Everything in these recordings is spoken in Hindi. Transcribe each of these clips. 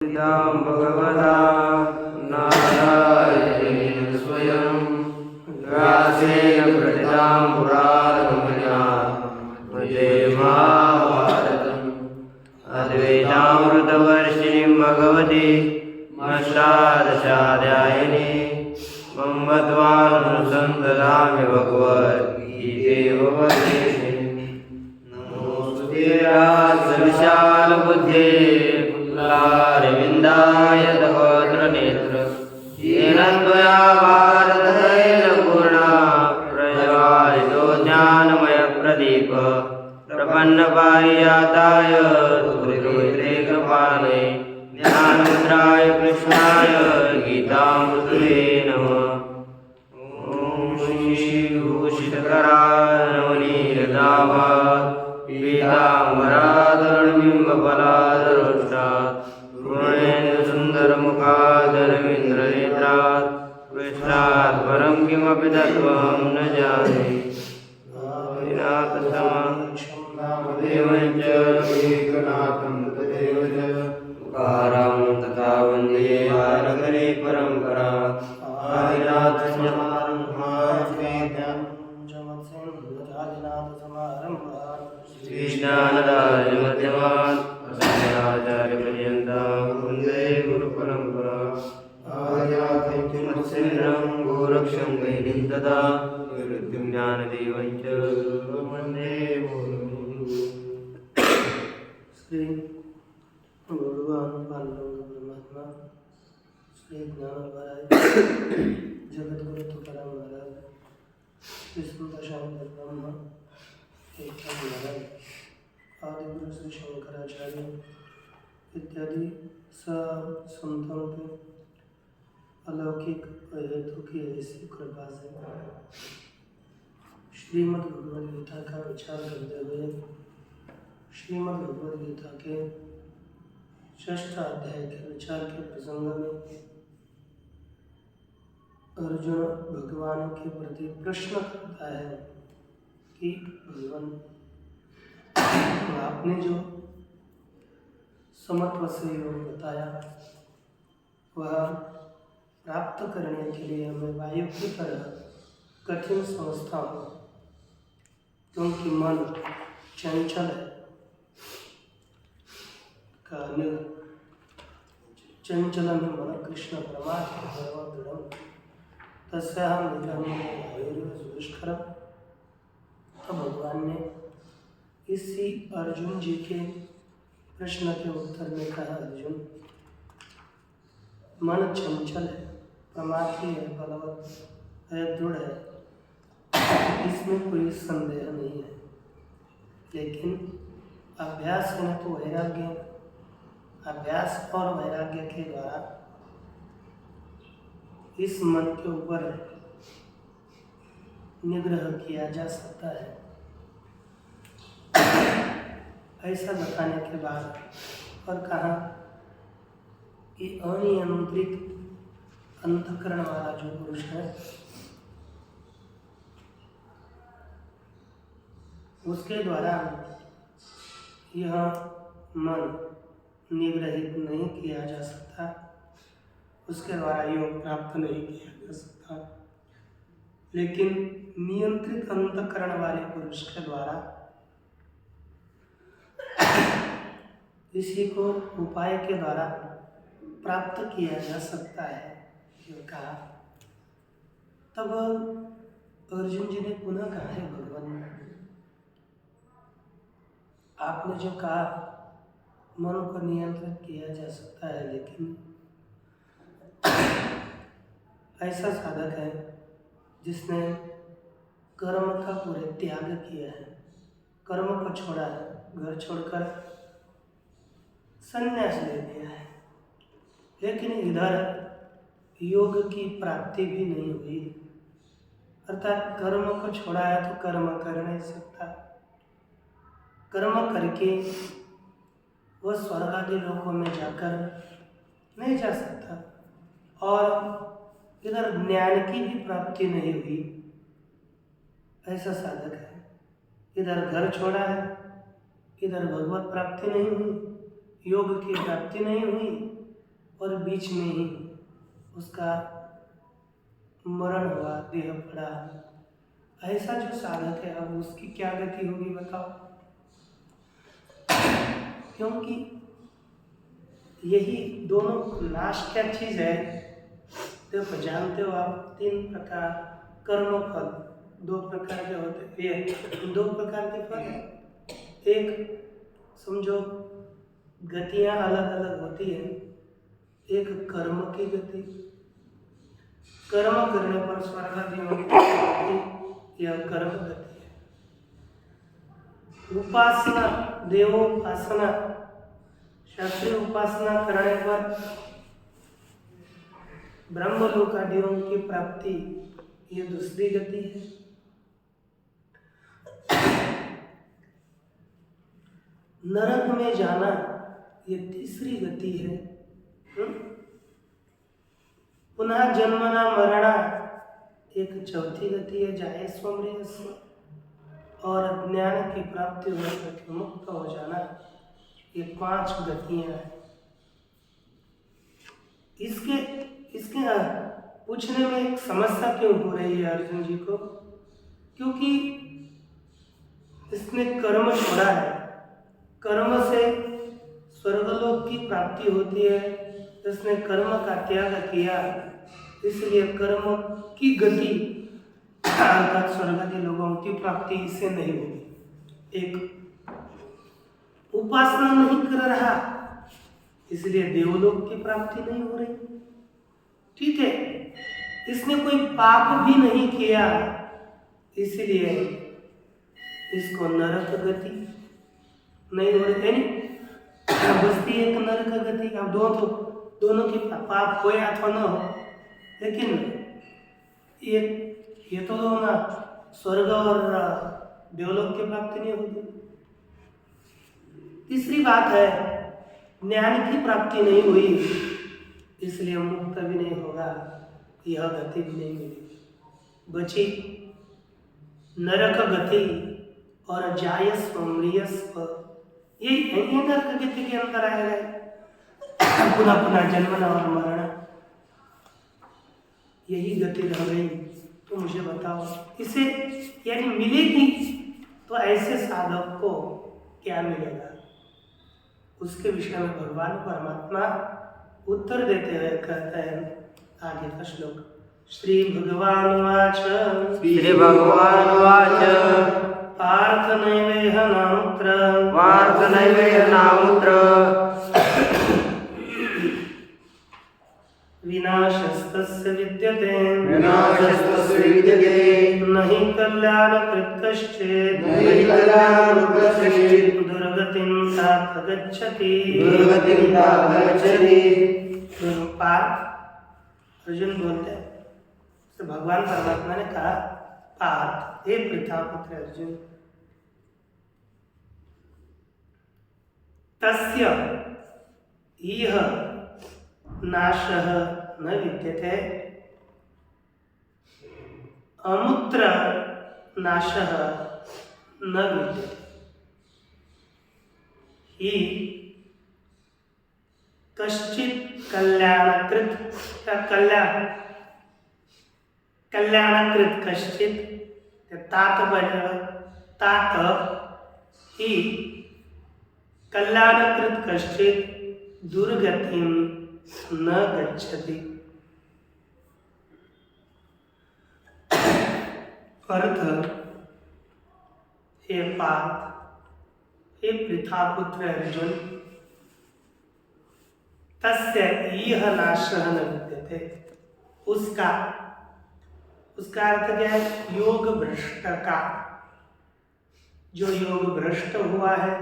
इदं भगवता नारायणेन स्वयं व्यासेन प्रथितं पुराणमया महाभारतम् अद्वैतामृतवर्षिणीं भगवती अष्टादशाध्यायिनी मम्मत्वानुसन्ततामि भगवद्गीते भवद्गीते नमोऽस्तुते राजविशालबुद्धे पुल्लारविन्दाय तवत्रनेत्र येन त्वया भारततैलपूर्णा प्रज्वालितो ज्ञानमयप्रदीप प्रपन्नपारिजाताय त्वरितकृपाणै ज्ञानमुद्राय कृष्णाय गीतामृतये नमः। ॐ श्रीभूषितकराय नवनीरदाभात् पीताम्बराधरबिम्बफलाधरोष्टात् पूर्णेन्दुसुन्दरमुखादरविन्द्रनेत्रात् कृष्णात् परं किमपि तत्त्वं न जाने। नामदेवञ्च एकनाथं तदेव च तुकारां तथा वन्दे भारतरे परम्परा श्रीज्ञानदायमध्यमान् अस्मदाचार्यपर्यन्तां वन्दे गुरुपरम्परा आर्याथैत्यमत्सेन्द्रं गोरक्षं वैरिं तदा निवृत्तिं ज्ञानदेवञ्च वन्दे श्री भगवान पांडुरंग परमात्मा श्री ज्ञानोबाराय जगद्गुरु तुकाराम महाराज विष्णुदशांत ब्रह्म एकनाथ महाराज आदिगुरु श्री शंकराचार्य इत्यादि सब संतों के अलौकिक हेतु की ऐसी कृपा से श्रीमद् भगवद गीता का विचार करते हुए श्रीमद् भगवद गीता के 6ठ अध्याय के विचार के प्रसंग में अर्जुन भगवान के प्रति प्रश्न करता है कि भगवान आपने जो समत्व से योग बताया वह प्राप्त करने के लिए हमें वायु की तरह कठिन समझता हूँ, क्योंकि मन चंचल है। चंचलं हि मन कृष्ण परमात्मदृढं तस्याहं निग्रहं दुष्करम्। तो भगवान ने इसी अर्जुन जी के प्रश्न के उत्तर में कहा, अर्जुन मन चंचल है, प्रमाथी है, बलवत है, दृढ़ है, इसमें कोई संदेह नहीं है। लेकिन अभ्यास है तो वैराग्य, अभ्यास और वैराग्य के द्वारा इस मन के ऊपर निग्रह किया जा सकता है। ऐसा बताने के बाद और कहा कि अनियंत्रित अंतःकरण वाला जो पुरुष है उसके द्वारा यह मन निग्रहित नहीं किया जा सकता, उसके द्वारा योग प्राप्त नहीं किया जा सकता। लेकिन नियंत्रित अंतःकरण वाले पुरुष के द्वारा इसी को उपाय के द्वारा प्राप्त किया जा सकता है। जो कहा तब अर्जुन जी ने पुनः कहा है, भगवान आपने जो कहा मन को नियंत्रित किया जा सकता है, लेकिन ऐसा साधक है जिसने कर्म का पूरे त्याग किया है, कर्म को छोड़ा है, घर छोड़कर संन्यास ले लिया है, लेकिन इधर योग की प्राप्ति भी नहीं हुई। अर्थात कर्म को छोड़ा है तो कर्म कर नहीं सकता, कर्म करके वह स्वर्ग आदि लोकों में जाकर नहीं जा सकता, और इधर ज्ञान की भी प्राप्ति नहीं हुई। ऐसा साधक है, इधर घर छोड़ा है, इधर भगवत प्राप्ति नहीं हुई, योग की प्राप्ति नहीं हुई, और बीच में ही उसका मरण हुआ, देह पड़ा, ऐसा जो साधक है अब उसकी क्या गति होगी बताओ? क्योंकि यही दोनों नाश क्या चीज है? देखो जानते हो आप 3 प्रकार कर्म फल 2 प्रकार के होते हैं। ये 2 प्रकार के फल है। एक समझो गतियां अलग अलग होती है। एक कर्म की गति, कर्म करने पर स्वर्गादियों की प्राप्ति, यह कर्म गति है। उपासना, देवोपासना, शास्त्रीय उपासना करने पर ब्रह्मलोक आदियों की प्राप्ति, ये दूसरी गति है। नरक में जाना, ये तीसरी गति है। पुनः जन्मना मरणा, एक चौथी गति है, जाए स्वमृयस्व, और ज्ञान की प्राप्ति होकर मुक्त हो जाना, ये 5 गतियां हैं। इसके पूछने में एक समस्या क्यों हो रही है अर्जुन जी को? क्योंकि इसने कर्म छोड़ा है, कर्म से स्वर्गलोक की प्राप्ति होती है, इसने कर्म का त्याग किया, इसलिए कर्म की गति अर्थात स्वर्गादी लोगों की प्राप्ति इससे नहीं होगी। एक उपासना नहीं कर रहा, इसलिए देवलोक की प्राप्ति नहीं हो रही। ठीक है, इसने कोई पाप भी नहीं किया, इसलिए इसको नरक गति नहीं हो रही। यानी बस्ती एक नरक गति। अब दोनों की पाप हो या तो न हो, लेकिन ये तो ना स्वर्ग और देवलोक की प्राप्ति नहीं होती। तीसरी बात है, ज्ञान की प्राप्ति नहीं हुई, इसलिए मुक्त भी नहीं होगा, यह गति भी नहीं मिलेगी। बची नरक गति और जायस्व मृयस्व, ये नरक गति के अंदर आएगा। पुनः पुनः जन्मना और मरना, यही गति रह गई। तो मुझे बताओ, इसे यानी मिलेगी तो ऐसे साधक को क्या मिलेगा? उसके विषय में भगवान परमात्मा उत्तर देते हुए कहते हैं आगे का श्लोक। श्री भगवान वाच पार्थ नैवेह नामुत्र विनाशस्तस्य विद्यते नहि कल्याणकृत् कश्चित् दुर्गतिं तात गच्छति। अर्जुन बोलते हैं, तो भगवान परमात्मा ने कहा, पार्थ, हे प्रतापुत्र अर्जुन, तस्य इह नाशः न विद्यते अमुत्र नाशः न विद्यते। हि कश्चित् कल्याणकृत् कश्चित् तात हि कल्याणकृत् कश्चित् दुर्गतिं न गच्छति। अर्थ, हे पार्थ, हे पृथापुत्र अर्जुन, तस्य इह नाशः न विद्यते, उसका अर्थ क्या है? योग भ्रष्ट का, जो योग भ्रष्ट हुआ है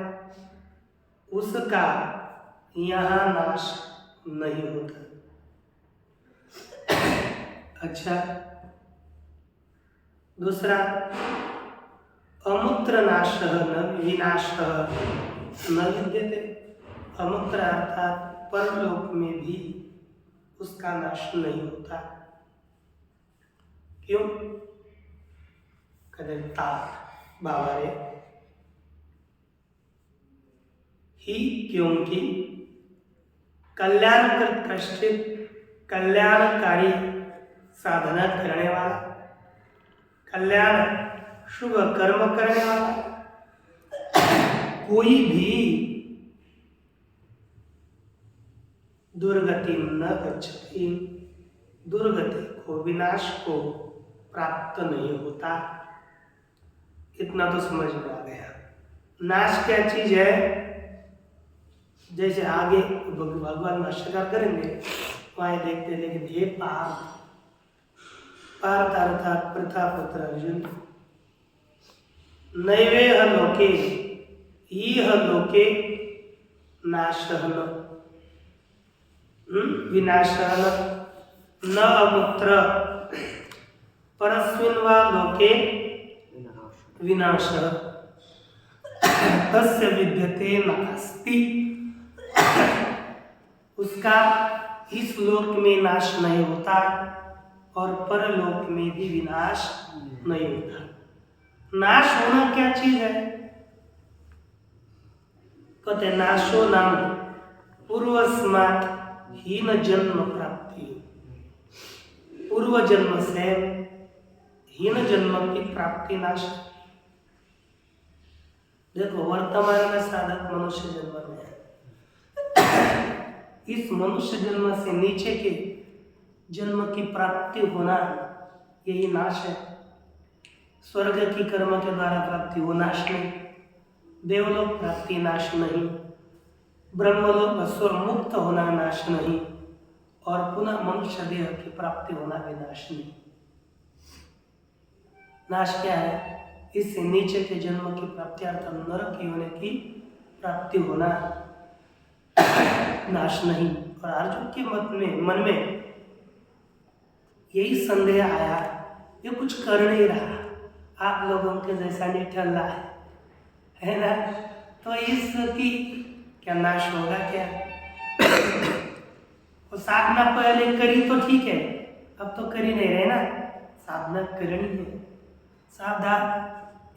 उसका यहाँ नाश नहीं होता। अच्छा, दूसरा, अमुत्र नाशः न विनाशः न विद्यते। अमुत्र अर्थात परलोक में भी उसका नाश नहीं होता। क्यों? कहते तात बाबा रे, ही क्योंकि कल्याणकृत कश्चित, कल्याणकारी साधना करने वाला, कल्याण शुभ कर्म करने वाला कोई भी दुर्गति न गच्छति, दुर्गति को, विनाश को प्राप्त नहीं होता। इतना तो समझ में आ गया। नाश क्या चीज है? जैसे आगे भगवान भाष्यकार करेंगे वहां देखते, लेकिन हे पार्थ अर्थात प्रथा पुत्र अर्जुन, नैवेह लोके इह लोके नाशः विनाशः न अमुत्र परस्मिन् वा लोके विनाशः तस्य विद्यते नास्ति। उसका इस लोक में नाश नहीं होता और परलोक में भी विनाश नहीं होता। नाश होना क्या चीज है? कहते नाशो नाम पूर्वस्मात् हीन जन्म प्राप्ति, पूर्व जन्म से हीन जन्म की प्राप्ति नाश। देखो वर्तमान में साधक मनुष्य जन्म में है, इस मनुष्य जन्म से नीचे के जन्म की प्राप्ति होना यही नाश है। स्वर्ग की कर्म के द्वारा प्राप्ति वो नाश नहीं, देवलोक प्राप्ति नाश नहीं, ब्रह्मलोक असुर मुक्त होना नाश नहीं, और पुनः मनुष्य देह की प्राप्ति होना भी नाश नहीं। नाश क्या है? इससे नीचे के जन्म की प्राप्ति अर्थात नरक होने की प्राप्ति होना नाश नहीं। और अर्जुन के मन में यही संदेह आया, ये कुछ कर नहीं रहा, आप लोगों के जैसा नहीं ठल रहा है ना, तो इसकी क्या नाश होगा क्या? वो साधना पहले करी तो ठीक है, अब तो करी नहीं रहे ना, साधना करनी है। साधना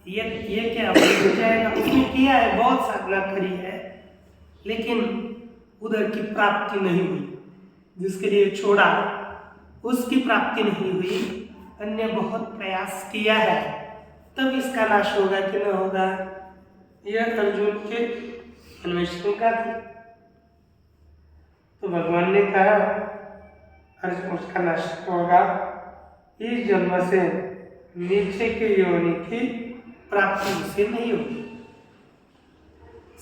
ये क्या हो जाएगा? उसने किया है, बहुत साधना करी है, लेकिन उधर की प्राप्ति नहीं हुई, जिसके लिए छोड़ा उसकी प्राप्ति नहीं हुई। अन्य बहुत प्रयास किया है, तब इसका नाश होगा कि न होगा, यह अर्जुन के मन में शंका थी। तो भगवान ने कहा अर्जुन उसका नाश होगा, इस जन्म से नीचे के योनि की प्राप्ति उसे नहीं होगी।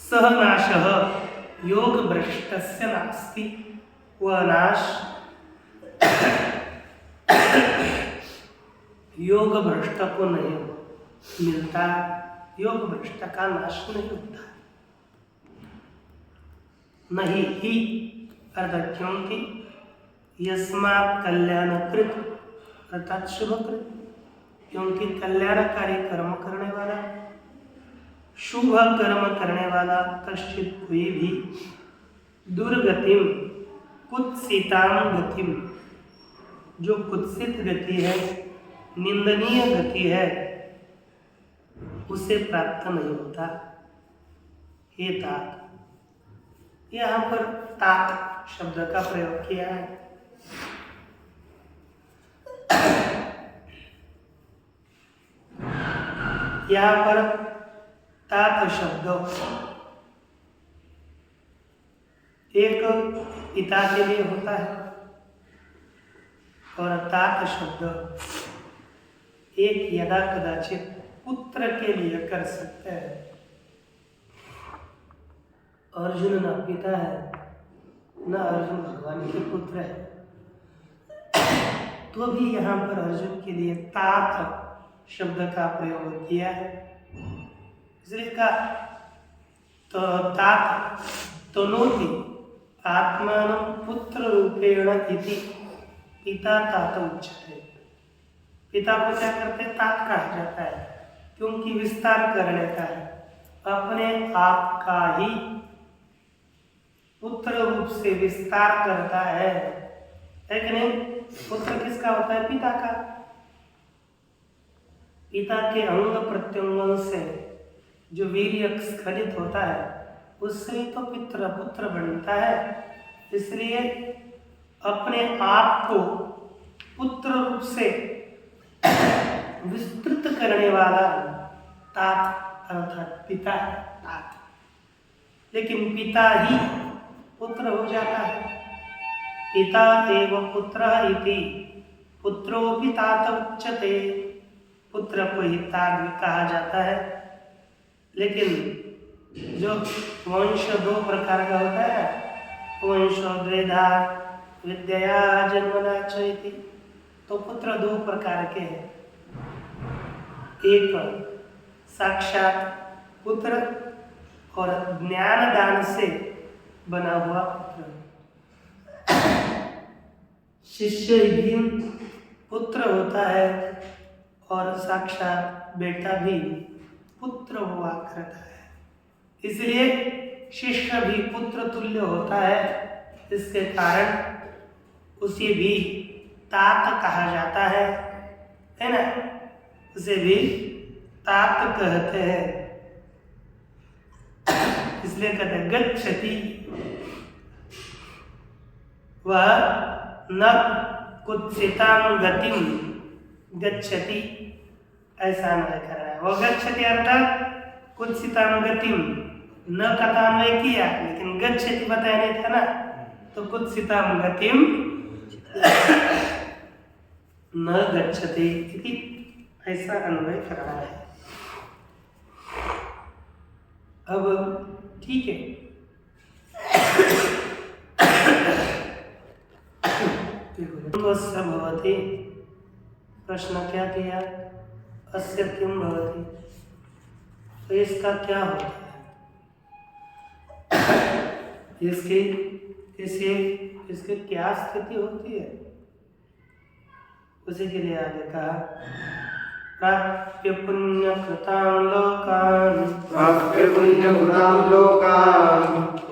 सह नाशः योग भ्रष्टस्य नास्ति, वह नाश योग भ्रष्ट को नहीं मिलता, योग भ्रष्ट का नाश नहीं होता। नहीं ही अर्थात क्योंकि यस्मात् कल्याणकृत अर्थात शुभकृत, क्योंकि कल्याणकारी कर्म करने वाला, शुभ कर्म करने वाला कश्चित कोई भी दुर्गतिम कुत्सितां गतिम, जो कुत्सित गति है, निंदनीय गति है, उसे प्राप्त नहीं होता। हे तात, यहाँ पर तात शब्द का प्रयोग किया है। यहाँ पर तात शब्द एक पिता के लिए होता है और तात शब्द एक यदा कदाचित पुत्र के लिए कर सकते हैं। अर्जुन न पिता है, न अर्जुन भगवान के पुत्र है, तो भी यहाँ पर अर्जुन के लिए तात शब्द का प्रयोग किया है। इसलिए कहा तो तात तनोति आत्मानं पुत्र रूपेण इति पिता तात उच्यते। पिता को क्या करते हैं? तात कहा जाता है, क्योंकि विस्तार करने का है, अपने आप का ही पुत्र रूप से विस्तार करता है कि नहीं? पुत्र किसका होता है? पिता का। पिता के अंग प्रत्यंगों से जो वीर्य स्खलित होता है, उससे ही तो पुत्र बनता है। इसलिए अपने आप को पुत्र रूप से विस्तृत करने वाला तात अर्थात पिता है, तात। लेकिन पिता ही पुत्र हो जाता है। पिता एव पुत्र इति पुत्रोऽपि तात उच्यते। पुत्र को ही तात भी कहा जाता है। लेकिन जो वंश दो प्रकार का होता है, वंशो द्वेधा विद्या जन्मना च इति, तो पुत्र दो प्रकार के हैं। एक साक्षात पुत्र और ज्ञान दान से बना हुआ पुत्र। शिष्य भी पुत्र होता है और साक्षात बेटा भी पुत्र हुआ करता है। इसलिए शिष्य भी पुत्र तुल्य होता है। इसके कारण उसे भी तात कहा जाता है ना, उसे भी तात कहते हैं। इसलिए कहते हैं गच्छति, वह न कुत्सितां गतिम गच्छति, ऐसा अन्वय कर रहा है। वह गच्छति अर्थात कुत्सितां गतिम, न का अन्वय किया लेकिन गच्छति बताया नहीं था ना, तो कुत्सितां गतिम न गच्छति इति ऐसा अन्वय कर रहा है। अब ठीक है, अस्य भवति, प्रश्न क्या किया, अस्य किं भवति, तो इसका क्या होता है, इसकी क्या स्थिति होती है, उसी के लिए आगे कहा प्राप्य पुण्य कृतां लोकान्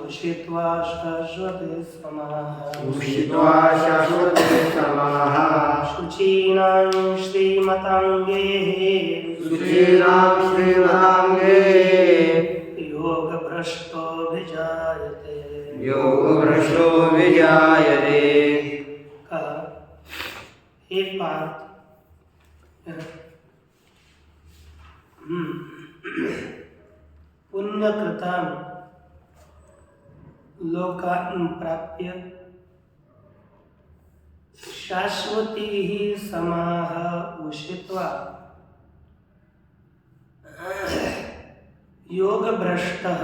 उषित्वा शाश्वते समाः शुचीनां श्रीमताङ्गेः योगभ्रष्टो विजायते। कहा हे पार्थ, पुण्यकृतां लोकान् प्राप्य शाश्वतीः समाः उषित्वा योगभ्रष्टः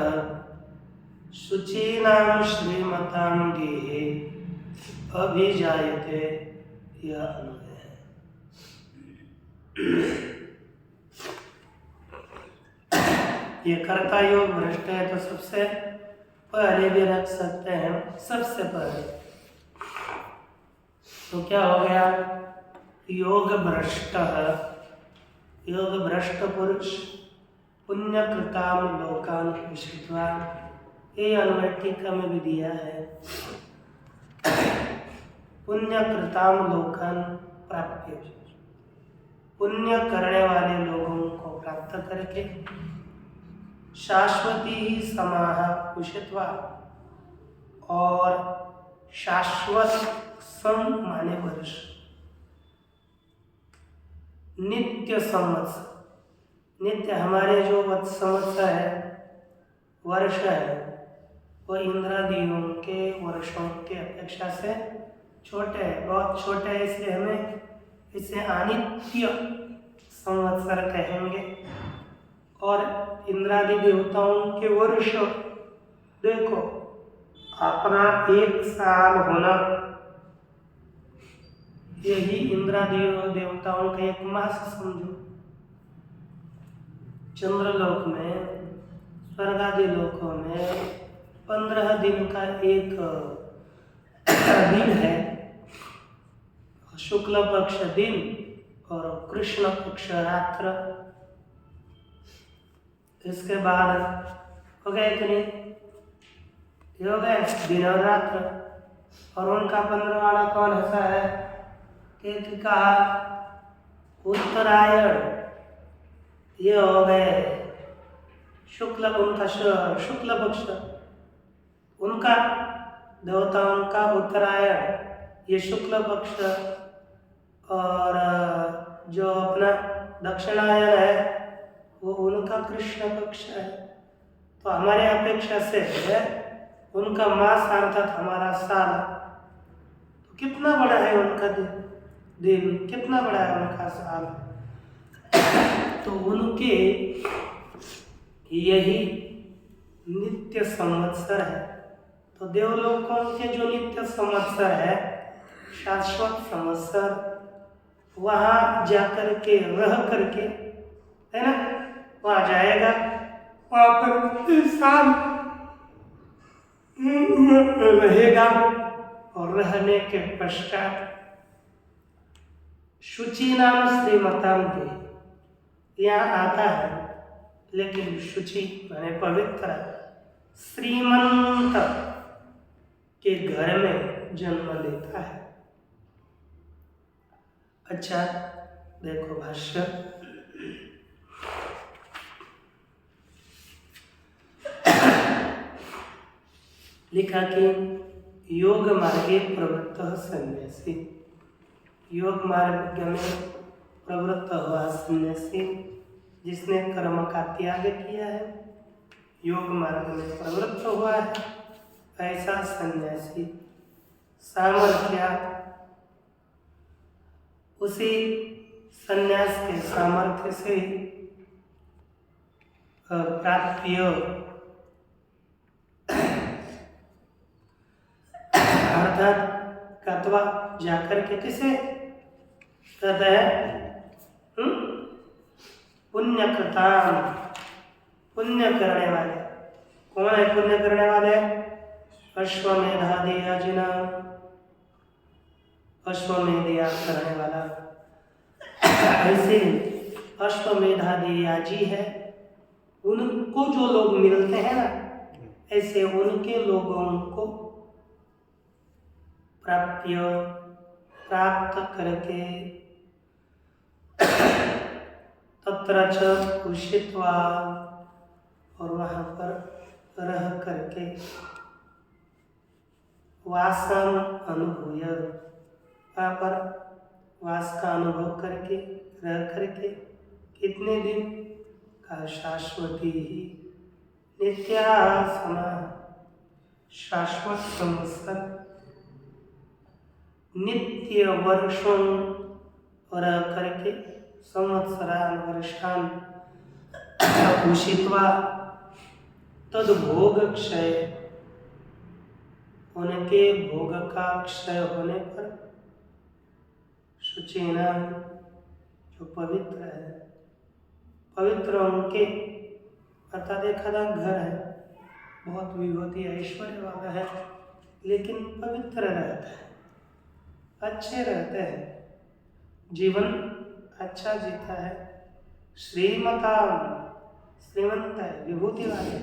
शुचीनां श्रीमताङ्गेः अभिजायते, यह अन्वय है। ये कर्ता योग भ्रष्ट है, तो सबसे पहले भी रख सकते हैं, सबसे पहले। तो क्या हो गया, योग भ्रष्ट, योग भ्रष्ट पुरुष पुण्यकृतां लोकान् उषित्वा, ये अन्वय टीका में भी दिया है। पुण्यकृतां लोकान् प्राप्य, पुण्य करने वाले लोगों को प्राप्त करके शाश्वती समाह उषित्वा, और शाश्वत सम माने वर्ष, नित्य संवत्सर, नित्य हमारे जो संवत्सर है, वर्ष है, वो इंद्रादियों के वर्षों के अपेक्षा से छोटे है, बहुत छोटे है। इसलिए हमें इसे अनित्य संवत्सर कहेंगे। और इंद्रादि देवताओं के वर्ष देखो, अपना 1 साल होना, यही इंद्रादि देवताओं का 1 मास समझो। चंद्रलोक में, स्वर्गादि लोकों में 15 दिन का एक दिन है, शुक्ल पक्ष दिन और कृष्ण पक्ष रात्र। इसके बाद हो गए कि नहीं, ये हो गए दिन और रात्र। और उनका 15 वाला कौन ऐसा है कि कहा उत्तरायण, ये हो गए शुक्ल, उनका शुक्ल पक्ष, उनका देवताओं का उत्तरायण ये शुक्ल पक्ष, और जो अपना दक्षिणायन है वो उनका कृष्ण पक्ष है। तो हमारे अपेक्षा से उनका मास अर्थात हमारा साल तो कितना बड़ा है उनका दिन, कितना बड़ा है उनका साल। तो उनके यही नित्य संवत्सर है। तो देवलोकों के जो नित्य संवत्सर है, शाश्वत संवत्सर, वहाँ जाकर के रह करके, है ना, वहाँ जाएगा, वहाँ पर इंसान रहेगा, और रहने के पश्चात शुचि नाम श्रीमताम के यहाँ आता है, लेकिन शुचि माने पवित्र, श्रीमंत के घर में जन्म लेता है। अच्छा देखो भाष्य, लिखा कि योग मार्गे प्रवृत्त सन्यासी, योग मार्ग में प्रवृत्त हुआ सन्यासी जिसने कर्म का त्याग किया है, योग मार्ग में प्रवृत्त हुआ है, ऐसा सन्यासी सामर्थ्य, उसी सन्यास के सामर्थ्य से प्राप्य अर्थात कत्वा जाकर के किसे कहते हैं, पुण्य कृतान, पुण्य करने वाले। कौन है पुण्य करने वाले? अश्वमेधादियाजिना, अश्वमेधिया करने वाला। ऐसे अश्वमेधादियाजी है, उनको जो लोग मिलते हैं ना, ऐसे उनके लोगों को प्राप्त करके तत्र च उषित्वा, और वहाँ पर रह करके वासम अनुभूय, वहाँ पर वास का अनुभव करके रह करके कितने दिन का? शाश्वती ही नित्या समा, शाश्वत संवत्सर, नित्य वर्षों रह करके संवत्सरान वर्षान उषित्वा तद भोग क्षय, उनके भोग का क्षय होने पर शुचिना जो पवित्र है, पवित्र उनके अर्थात एक घर है, बहुत विभूति ऐश्वर्य वाला है, लेकिन पवित्र रहता है, अच्छे रहते हैं, जीवन अच्छा जीता है, श्रीमता श्रीमंत है, विभूति वाले,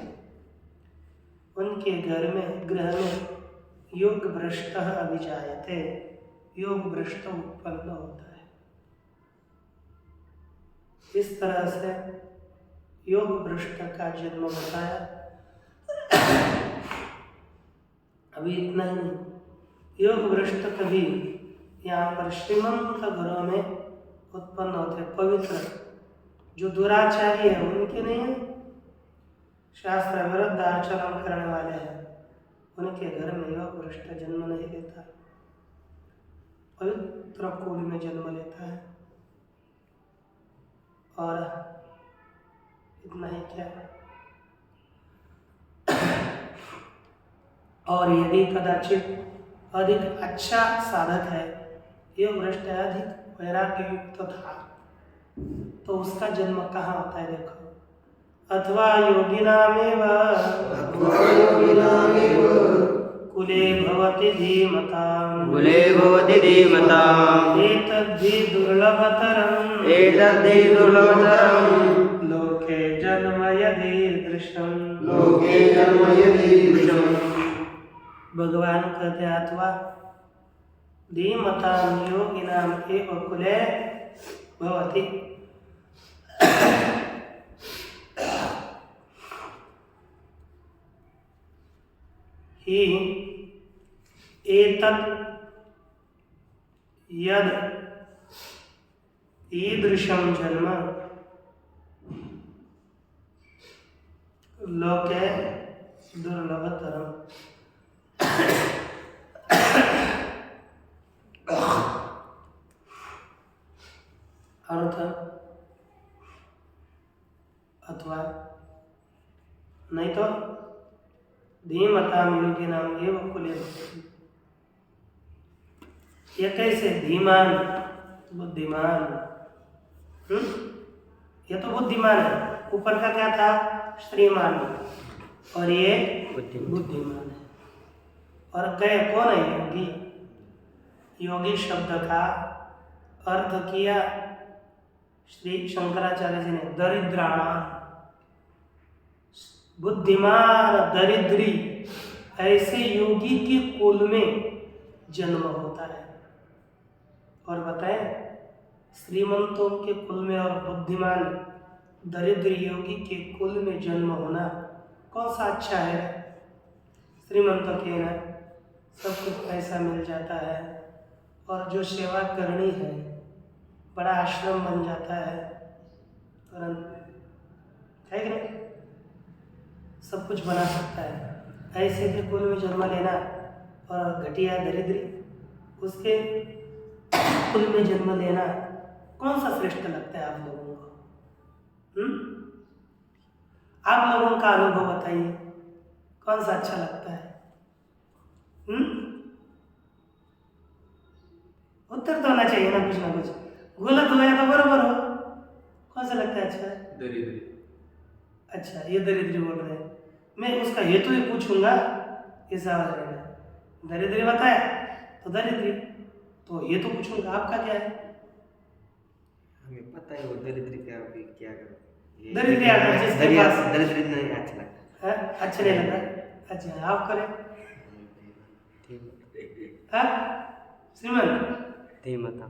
उनके घर में गृह में योग भ्रष्ट अभिजायते, योग भ्रष्ट उत्पन्न होता है। इस तरह से योग भ्रष्ट का जन्म बताया। अभी इतना ही नहीं, योग भ्रष्ट कभी यहाँ पर श्रीमंत घरों में उत्पन्न होते, पवित्र, जो दुराचारी है उनके नहीं है, शास्त्र विरुद्ध आचरण करने वाले हैं, उनके घर में योग भ्रष्ट जन्म नहीं लेता, पवित्र कुल में जन्म लेता है। और इतना ही क्या, और यदि कदाचित अधिक अच्छा साधक है, योग भ्रष्ट अधिक वैराग्य युक्त था, तो उसका जन्म कहाँ होता है? देखो, अथवा योगिनामेव कुले भवति धीमताम्, कुले भवति धीमताम्, एतद्धि दुर्लभतरम्, एतद्धि दुर्लभतरम्, लोके जन्म यदीदृशम्, लोके जन्म यदीदृशम्। भगवान कहते अथवा धीमताम् योगिनाम् एव कुले भवति, ही एतत् यद ईदृशं जन्म लोके दुर्लभतरम्। अर्थ अथवा नहीं तो धीमताम योगिनाम एवं कुले। ये कैसे धीमान बुद्धिमान, ये तो बुद्धिमान है, ऊपर का क्या था श्रीमान, और ये बुद्धिमान है। और गए कौन है योगी? योगी शब्द का अर्थ किया श्री शंकराचार्य जी ने दरिद्राणाम, बुद्धिमान दरिद्री, ऐसे योगी के कुल में जन्म होता है। और बताएं श्रीमंतों के कुल में और बुद्धिमान दरिद्र योगी के कुल में जन्म होना कौन सा अच्छा है? श्रीमंतों के ना सब कुछ पैसा मिल जाता है, और जो सेवा करनी है बड़ा आश्रम बन जाता है, परंतु है कि नहीं, सब कुछ बना सकता है। ऐसे के कुल में जन्म लेना और घटिया दरिद्री उसके कुल में जन्म लेना कौन सा श्रेष्ठ लगता है आप लोगों को? आप लोगों का अनुभव बताइए, कौन सा अच्छा लगता है? उत्तर तो होना चाहिए ना कुछ ना कुछ, गलत हो या तो बरोबर हो। कौन सा लगता है अच्छा? दरिद्री। अच्छा, ये दरिद्री बोल रहे हैं, मैं उसका हेतु ही पूछूंगा, ये सवाल रहेगा। दरिद्री बताया तो दरिद्री, तो ये तो पूछूंगा आपका क्या है? हमें पता है वो दरिद्री क्या क्या करो। दरिद्री आता है जिसके पास दरिद्री नहीं अच्छा लगता है, अच्छा नहीं लगता। अच्छा आप करें ठीक है श्रीमन धीमता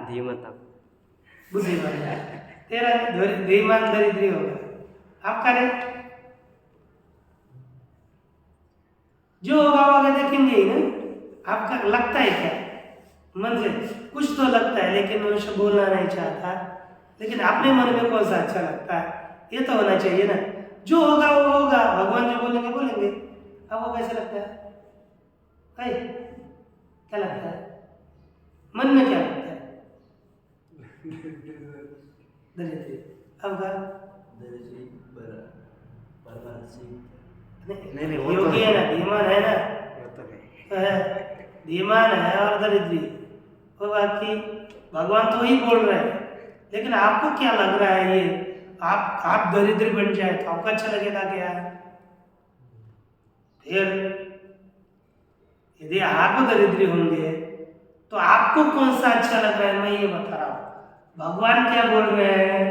धीमता बुद्धिमान, तेरा धीमान दरिद्री होगा। आप करें जो होगा वो आगे देखेंगे ही ना। आपका लगता है क्या मन से? कुछ तो लगता है, लेकिन मनुष्य बोलना नहीं चाहता। लेकिन अपने मन में कौन सा अच्छा लगता है ये तो होना चाहिए ना। जो होगा वो होगा, भगवान जो बोलेंगे बोलेंगे। अब वो कैसे लगता है भाई? क्या लगता है मन में, क्या लगता है? दरिद्री। अब का नहीं वो योगी है ना, धीमान है ना, तो है धीमान है और दरिद्री, और बाकी भगवान तो ही बोल रहे हैं। लेकिन आपको क्या लग रहा है ये? आप दरिद्र बन जाए तो आपको अच्छा लगेगा क्या? फिर यदि आप दरिद्री होंगे तो आपको कौन सा अच्छा लग रहा है? मैं ये बता रहा हूँ। भगवान क्या बोल रहे हैं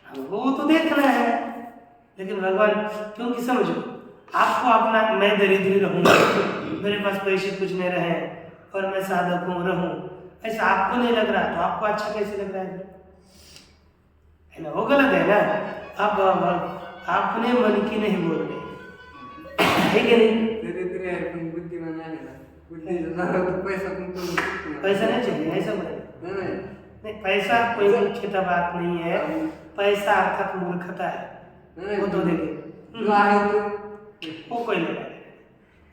हमको वो तो देखना है। लेकिन भगवान क्योंकि समझो, आपको अपना मैं दरिद्री रहूँगा, मेरे पास पैसे कुछ नहीं रहे और मैं साधक हूँ रहूँ, ऐसा आपको नहीं लग रहा तो आपको अच्छा कैसे लग रहा है ना? वो गलत है ना। आप अपने मन की नहीं बोल रहे, है कि नहीं? पैसा नहीं चाहिए ऐसा बोले नहीं, पैसा कोई मुख्यतः बात नहीं है। पैसा अर्थात मूर्खता है, वो तो देखे वो कोई नहीं,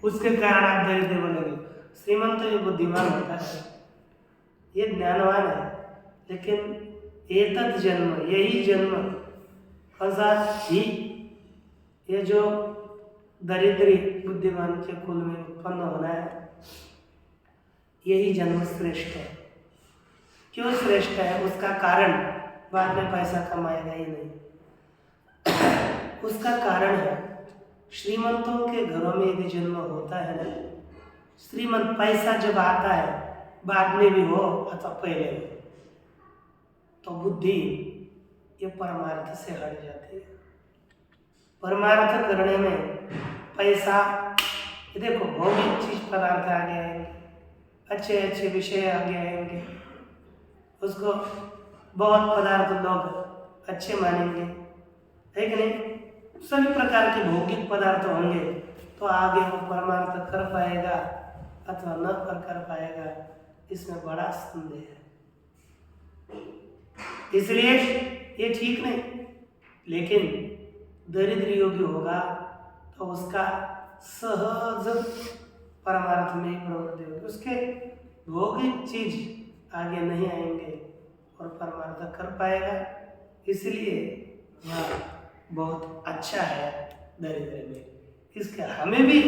उसके कारण आप दरिद्र बनेंगे। श्रीमंत ये बुद्धिमान होता है, ये ज्ञानवान है। लेकिन एतद जन्म, यही जन्म ही, ये जो दरिद्री बुद्धिमान के कुल में उत्पन्न होना है, यही जन्म श्रेष्ठ है। क्यों श्रेष्ठ है? उसका कारण बाद में पैसा कमाएगा ही नहीं। उसका कारण है श्रीमंतों के घरों में यदि जन्म होता है ना, श्रीमंत पैसा जब आता है बाद में भी हो अथवा पहले हो, तो बुद्धि ये परमार्थ से हट जाती है। परमार्थ करने में पैसा, ये देखो भौतिक चीज पदार्थ आगे आएंगे, अच्छे अच्छे विषय आगे आएंगे, उसको बहुत पदार्थ लोग अच्छे मानेंगे, है कि नहीं? सभी प्रकार के भौतिक पदार्थ होंगे तो आगे वो परमार्थ कर पाएगा अथवा न कर पाएगा, इसमें बड़ा संदेह है। इसलिए ये ठीक नहीं। लेकिन दरिद्र योगी होगा तो उसका सहज परमार्थ में प्रवृत्ति होगी, उसके भौतिक चीज आगे नहीं आएंगे और परमार्थ कर पाएगा। इसलिए वह बहुत अच्छा है दरिद्र में। इसके हमें भी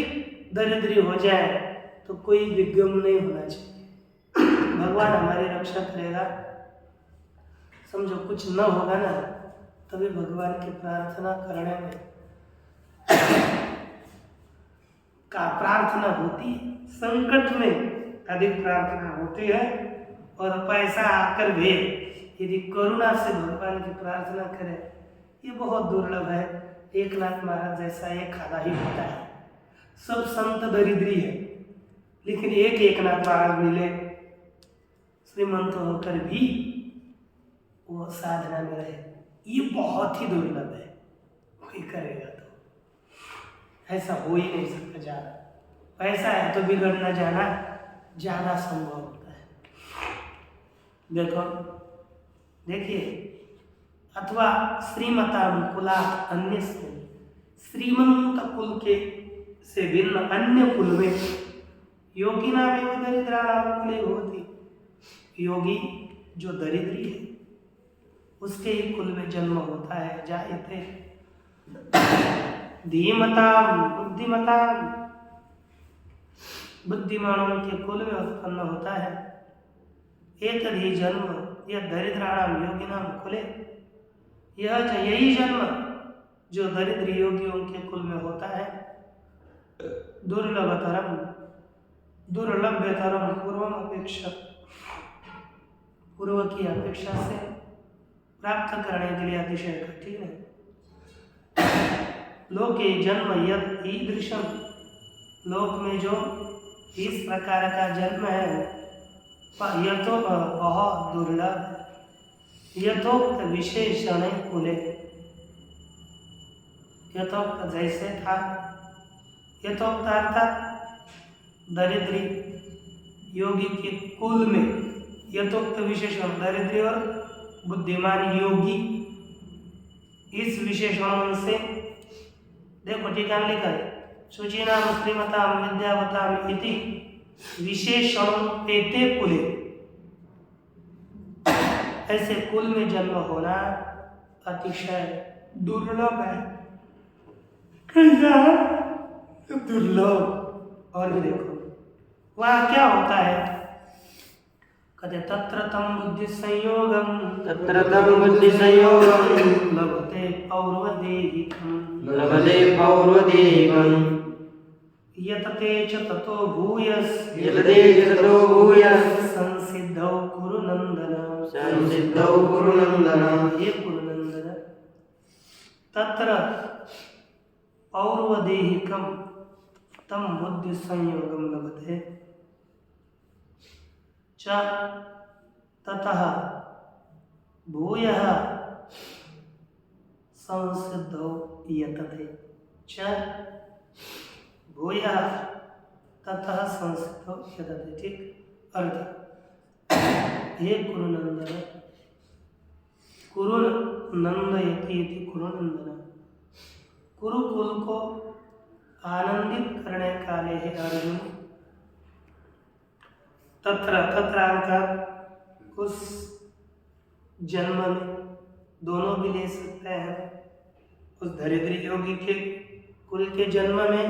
दरिद्री हो जाए तो कोई विगम नहीं होना चाहिए। भगवान हमारी रक्षा करेगा। समझो कुछ न होगा ना, तभी भगवान की प्रार्थना करने में का प्रार्थना होती है। संकट में अधिक प्रार्थना होती है। और पैसा आकर भी यदि करुणा से भगवान की प्रार्थना करें, ये बहुत दुर्लभ है। एकनाथ महाराज जैसा एक खादा ही होता है। सब संत दरिद्री है, लेकिन एक एकनाथ महाराज मिले श्रीमंत होकर भी वो साधना में रहे, ये बहुत ही दुर्लभ है। कोई करेगा तो ऐसा हो ही नहीं सकता। ज्यादा पैसा है तो बिगड़ना जाना ज्यादा संभव होता है। देखिए, अथवा श्रीमताम कुला अन्य श्रीमंत कुल के से भिन्न अन्य कुल में योगी नाम एवं दरिद्राणाम कुले होती। योगी जो दरिद्री है उसके ही कुल में जन्म होता है। जायते धीमताम बुद्धिमताम, बुद्धिमानों के कुल में उत्पन्न होता है। एक ही जन्म यह दरिद्राणाम योगी नाम कुले, यही जन्म जो दरिद्र योगियों के कुल में होता है। दुर्लभतरम पूर्वम अपेक्षा, पूर्व की अपेक्षा से प्राप्त करने के लिए अतिशय कठिन है। लोके जन्म यद ईदृशम, लोक में जो इस प्रकार का जन्म है यह तो बहुत दुर्लभ। यथोक्त विशेषण कुले, यथोक्त जैसे था, यथोक्त अर्थात दरिद्री योगी के कुल में यथोक्त विशेषण दरिद्री और बुद्धिमान योगी, इस विशेषणों से देखो टीका लिखा शुचिनाम श्रीमताम विद्यावताम इति विशेषण एते कुले, ऐसे कुल में जन्म होना अतिशय दुर्लभ है। कैसा दुर्लभ। और भी देखो वहाँ क्या होता है, कहते तत्र तम बुद्धि संयोगम लभते पौर्वदेहिकम यतते च ततो भूयस संसिद्धौ कुरु नंदन। ये कुरुनंदन तत्र पौर्वदेहिकम तम बुद्धि संयोगम लभते च ततः भूयः संसिद्धौ यतते च भूयः ततः संसिद्धौ यतते। ठीक अर्थ, हे कुरुनंदन, कुरुनंदयति इति कुरुनंदन, कुरुकुल को आनंदित करने काले है अर्जुन। तत्र अर्थात उस जन्म में दोनों भी ले सकते हैं, उस दरिद्र योगी के कुल के जन्म में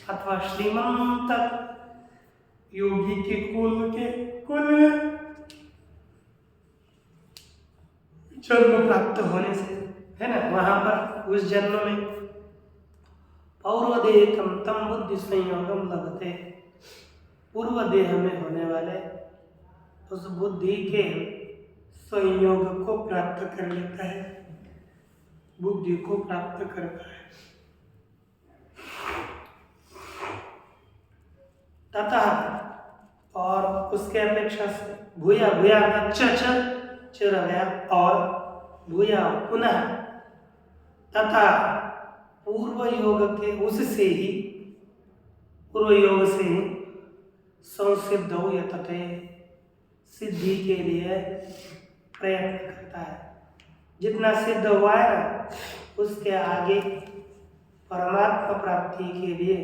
अथवा श्रीमंत योगी के कुल में जन्म प्राप्त होने से, है ना, वहां पर उस जन्म में पौर्वदेहकम तम बुद्धि संयोगम लभते, पूर्व देह में होने वाले उस बुद्धि के संयोग को प्राप्त कर लेता है, बुद्धि को प्राप्त करता है। तथा और उसके अपेक्षा से भूया अर्थात च रह गया और भूया पुनः तथा पूर्व योग के उससे ही पूर्व योग से ही संसिद्धौ यतते, सिद्धि के लिए प्रयत्न करता है। जितना सिद्ध हुआ है ना, उसके आगे परमात्मा प्राप्ति के लिए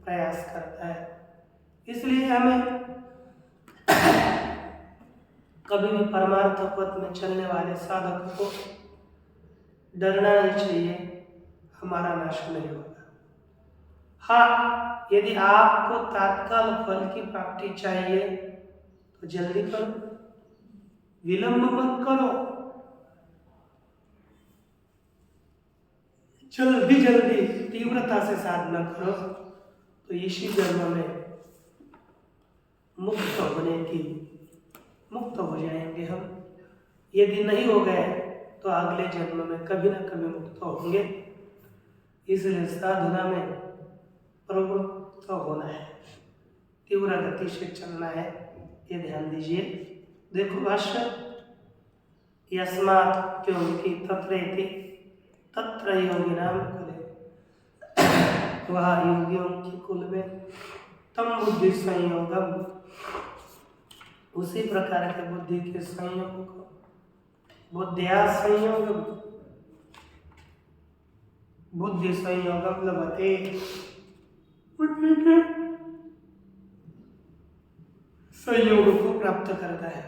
प्रयास करता है। इसलिए हमें कभी भी परमार्थ पथ में चलने वाले साधक को डरना नहीं चाहिए, हमारा नाश नहीं होगा। हाँ, यदि आपको तात्काल फल की प्राप्ति चाहिए तो जल्दी करो, विलंब मत करो। जल्दी तीव्रता से साधना करो तो इसी जन्म में मुक्त हो जाएंगे हम। यदि नहीं हो गए तो अगले जन्म में कभी ना कभी मुक्त होंगे। इसलिए साधना में प्रवृत्त होना है, तीव्र गति से चलना है, ये ध्यान दीजिए। देखो भाष्य, यस्मात् क्योंकि तत्रेति तत्र योगिनाम कुले, वह योगियों के कुल में तम बुद्धि संयोगम, उसी प्रकार के बुद्धि के संयोग को बुद्धिया संयोगम, बुद्धि संयोगम लभते, बुद्धि के संयोग को प्राप्त करता है।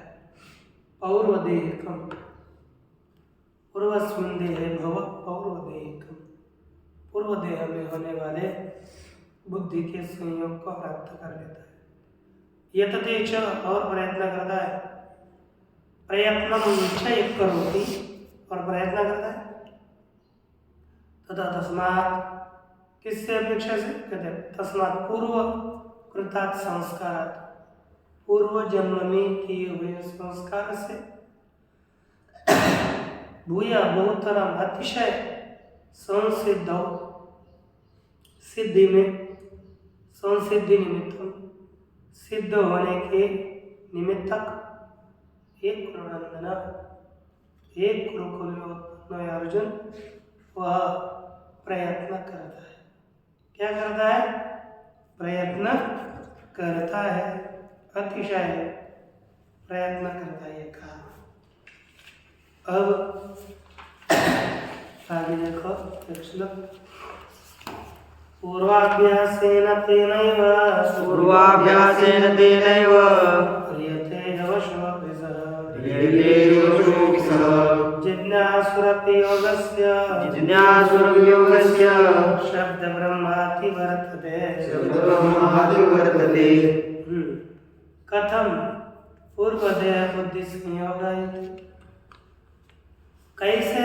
पौर्वदेहकम, पूर्वस्मिन् देहे भव पौर्वदेहकम, पूर्व देह में होने वाले बुद्धि के संयोग को प्राप्त कर लेता है। यतते च, और प्रयत्न करता है, प्रयत्नम च करोति, और प्रयत्न करता है। तथा तस्मात्, किससे अपेक्षा से, कहते हैं तस्मात् पूर्व कृतात् संस्कारात्, पूर्व जन्म में किए हुए संस्कार से, भूया बहुतरम अतिशय, संसिद्धौ, सिद्धि में, संसिद्धि निमित्तम, सिद्ध होने के निमित्तक, एक कुरुनंदन, एक कुरुकुल में उत्पन्न अर्जुन, वह प्रयत्न करता है। क्या करता है? प्रयत्न करता है, अतिशय प्रयत्न करता है, ये कहा। अब आगे देखो, श्लोक, पूर्वाभ्यासेन तेनैव क्रियते यवशोऽभिसः जिज्ञासुरपि योगस्य शब्दब्रह्माति वर्तते। कथम पूर्वदेह बुद्धि संयोग, कैसे?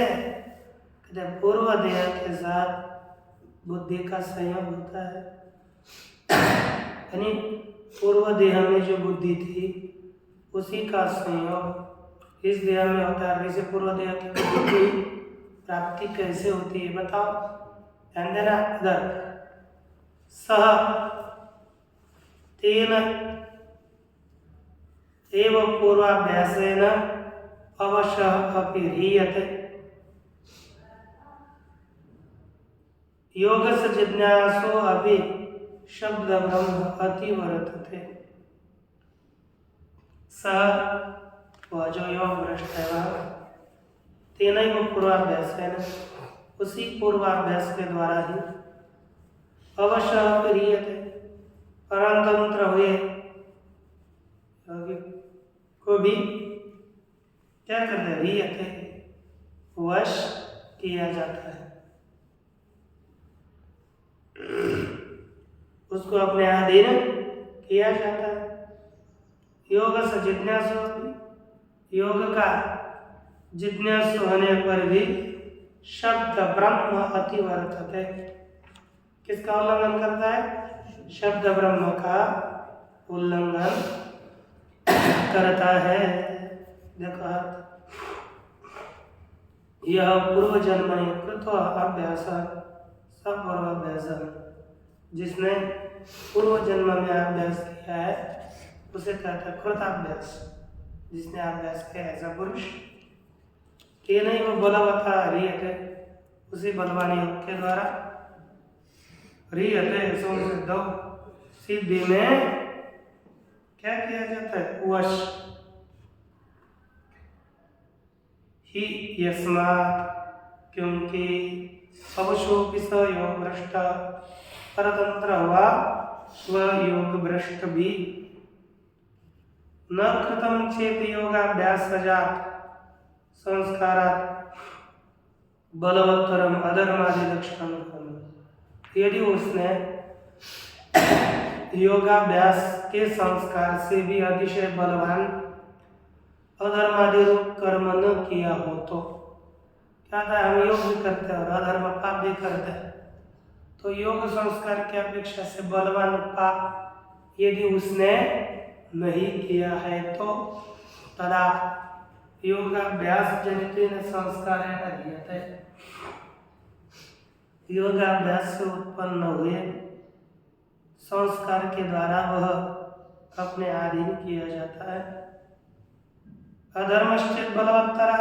पूर्व देह के साथ बुद्धि का संयोग होता है। यानी पूर्व देह में जो बुद्धि थी उसी का संयोग इस देह में होता है। जैसे पूर्व देह की बुद्धि प्राप्ति कैसे होती है बताओ, ध्यान देना। इधर सह तेन एव पूर्वाभ्यासेन अवशः अपि ह्रियते, योगस्य जिज्ञासो अपि शब्द ब्रह्म अति वर्तते। सह, वह जो योग भ्रष्ट है वह, तेनैव पूर्वाभ्यासेन, उसी पूर्वाभ्यास के द्वारा ही, अवश्य ह्रियते, परतंत्र हुए को भी क्या करते हैं? ह्रियते, वश किया जाता है, उसको अपने अधीन किया जाता है। योग से जिज्ञासु, योग का जिज्ञासु होने पर भी शब्द ब्रह्म अति वर्तते, किसका उल्लंघन करता है? शब्द ब्रह्म का उल्लंघन करता है। देखो, यह पूर्व जन्म कृत अभ्यास, सब पूर्वाभ्यास, जिसने पूर्व जन्म में अभ्यास किया है उसे कहता है कृताभ्यास, जिसने अभ्यास किया ऐसा पुरुष। के नहीं वो बलवता ह्रियते, उसी बलवान योग के द्वारा ह्रियते, सिद्धि में क्या किया जाता है? वश ही यस्मात्, क्योंकि अवशोपि स योग भ्रष्ट, परतंत्र हुआ वह योग भ्रष्ट भी। न कृतम चेत योगाभ्यासजात संस्कारात बलवत्तरम अधर्मादि लक्षण। यदि उसने योगाभ्यास के संस्कार से भी अतिशय बलवान अधर्मादि रूप कर्म न किया हो तो क्या था? हम योग भी करते हैं और अधर्म पाप भी करते हैं, तो योग संस्कार की अपेक्षा से बलवान पाप यदि उसने नहीं किया है तो तदा योगाभ्यास जनित संस्कार है। योगाभ्यास से उत्पन्न हुए संस्कार के द्वारा वह अपने अधीन किया जाता है। अधर्मश्चेत बलवत्तरा,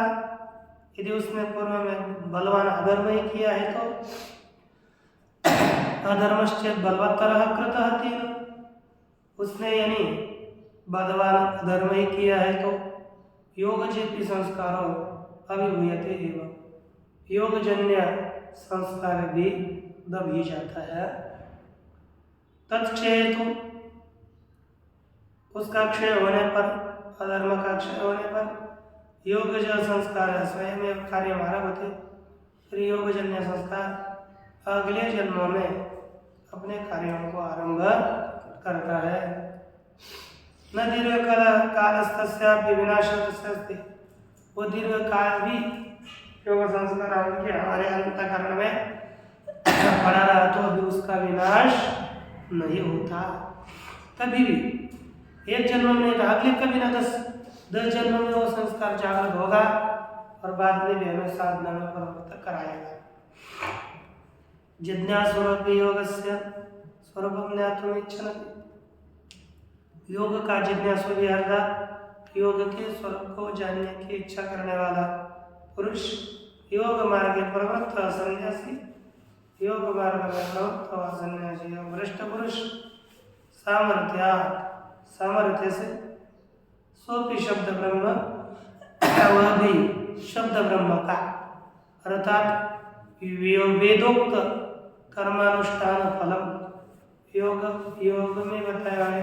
यदि उसने पूर्व में बलवान अधर्म ही किया है तो अधर्मश्चेत बलवत्तरः कृतः तीन, उसने यानी बलवान अधर्म ही किया है तो योग जेपी संस्कारों अभिभूयते एवं, योगजन्य संस्कार भी दब ही जाता है। तत्क्षय तो उसका क्षय होने पर, अधर्म का क्षय होने पर योग जो संस्कार है स्वयं कार्य आरंभ होते, फिर योगजन्य संस्कार अगले जन्मों में अपने कार्यों को आरंभ करता है। न दीर्घ कालस्तस्यापि विनाशस्य, वो दीर्घ काल भी योग संस्कार उनके हमारे अंतःकरण में पड़ा रहा तो अभी उसका विनाश नहीं होता। कभी भी एक जन्म में तो अगले कभी ना 10 जन्म में वो संस्कार जागृत होगा और बाद में भी हमें साधना में परिवर्तन कराएगा। जिज्ञासुरपि योगस्य स्वरूपं ज्ञातुम् इच्छन्ति, योग का जिज्ञासु भी अर्थात योग के स्वरूप को जानने की इच्छा करने वाला पुरुष, योग मार्ग प्रवृत्त सन्यासी, योग मार्ग में प्रवृत्त सन्यासी, वरिष्ठ पुरुष सामर्थ्य से सोपी शब्द ब्रह्म, वह भी शब्द ब्रह्म का अर्थात वेदोक्त कर्मानुष्ठान फलम, योग में बताया है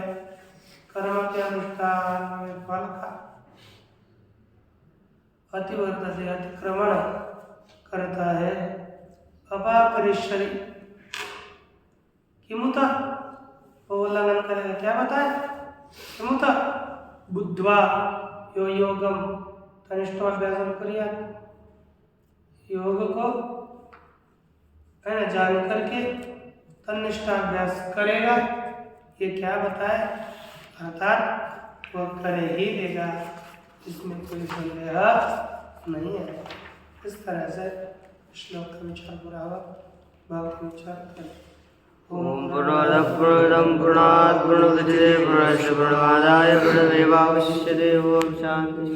कर्म के अनुष्ठान में फल का अतिवर्तते अतिक्रमण करता है। अपाकरिष्यति किमुत, वो उल्लंघन करेगा, क्या बताए? किमुत बुद्ध्वा यो योगम तनिष्ठाभ्यासं कुर्यात्, योग को है ना जान करके तनिष्ठाभ्यास करेगा, ये क्या बताए? अर्थात वह करे ही देगा, इसमें कोई संदेह नहीं है। इस तरह से श्लोक का विचार पूरा हुआ, भाव विचार करें। ओम पूर्णमदः पूर्णमिदं पूर्णात् पूर्णमुदच्यते पूर्णस्य पूर्णमादाय पूर्णमेवावशिष्यते। ओम शांति।